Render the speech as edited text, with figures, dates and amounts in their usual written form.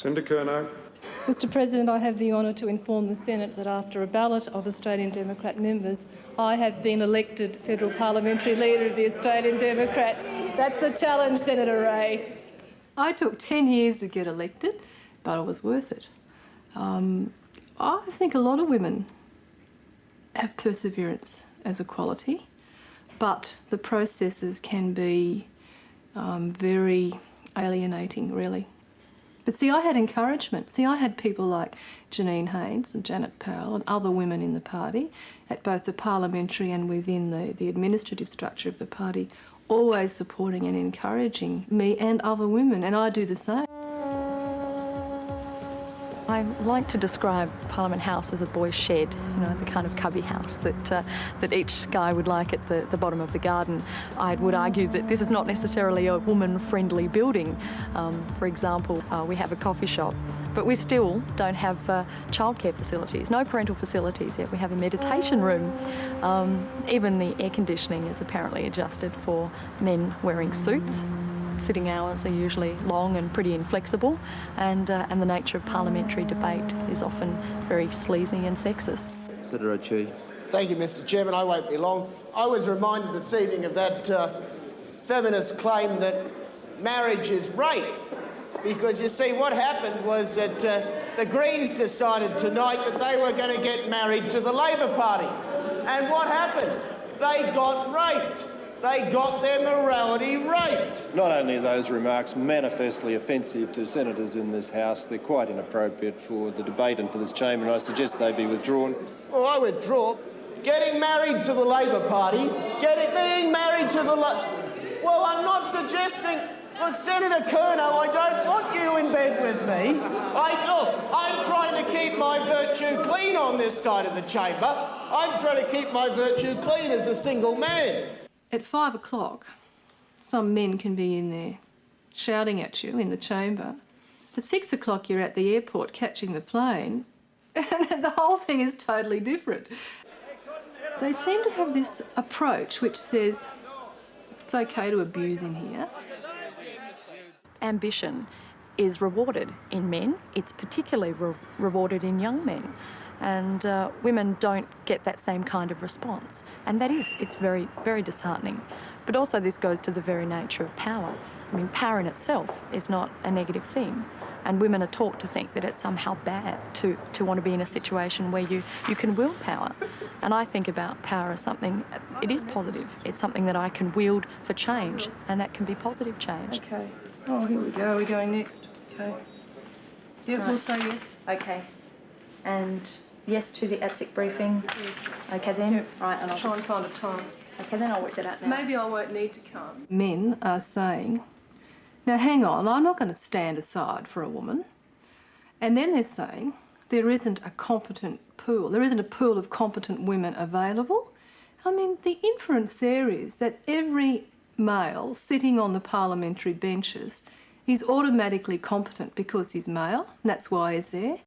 Senator Kernot. Mr President, I have the honour to inform the Senate that after a ballot of Australian Democrat members, I have been elected Federal Parliamentary Leader of the Australian Democrats. That's the challenge, Senator Ray. I took 10 years to get elected, but it was worth it. I think a lot of women have perseverance as a quality, but the processes can be very alienating, really. But see, I had encouragement. See, I had people like Janine Haynes and Janet Powell and other women in the party, at both the parliamentary and within the administrative structure of the party, always supporting and encouraging me and other women, and I do the same. I like to describe Parliament House as a boy's shed, you know, the kind of cubby house that each guy would like at the bottom of the garden. I would argue that this is not necessarily a woman-friendly building. For example, we have a coffee shop, but we still don't have childcare facilities, no parental facilities yet. We have a meditation room. Even the air conditioning is apparently adjusted for men wearing suits. Sitting hours are usually long and pretty inflexible, and the nature of parliamentary debate is often very sleazy and sexist. Senator O'Chee. Thank you, Mr Chairman. I won't be long. I was reminded this evening of that feminist claim that marriage is rape, because you see what happened was that the Greens decided tonight that they were going to get married to the Labor Party. And what happened? They got raped. They got their morality raped. Not only are those remarks manifestly offensive to senators in this House, they're quite inappropriate for the debate and for this chamber, and I suggest they be withdrawn. Well, I withdraw. Getting married to the Labor Party, being married to the Well, I'm not suggesting... Well, Senator Kernot, I don't want you in bed with me. I'm trying to keep my virtue clean on this side of the chamber. I'm trying to keep my virtue clean as a single man. At 5 o'clock, some men can be in there shouting at you in the chamber. At 6 o'clock, you're at the airport catching the plane, and the whole thing is totally different. They seem to have this approach which says it's okay to abuse in here. Ambition is rewarded in men. It's particularly rewarded in young men. And women don't get that same kind of response. And it's very, very disheartening. But also this goes to the very nature of power. I mean, power in itself is not a negative thing. And women are taught to think that it's somehow bad to want to be in a situation where you can wield power. And I think about power as something, it is positive. It's something that I can wield for change, and that can be positive change. Okay. Oh, here we go. Are we going next? Okay. Yeah, right. We'll say yes. Okay. And yes to the ATSIC briefing? Yes. Okay then. Yep. Right, and I'll try and find a time. Okay, then I'll work that out now. Maybe I won't need to come. Men are saying, now hang on, I'm not going to stand aside for a woman. And then they're saying there isn't a competent pool. There isn't a pool of competent women available. I mean, the inference there is that every male sitting on the parliamentary benches is automatically competent because he's male, and that's why he's there.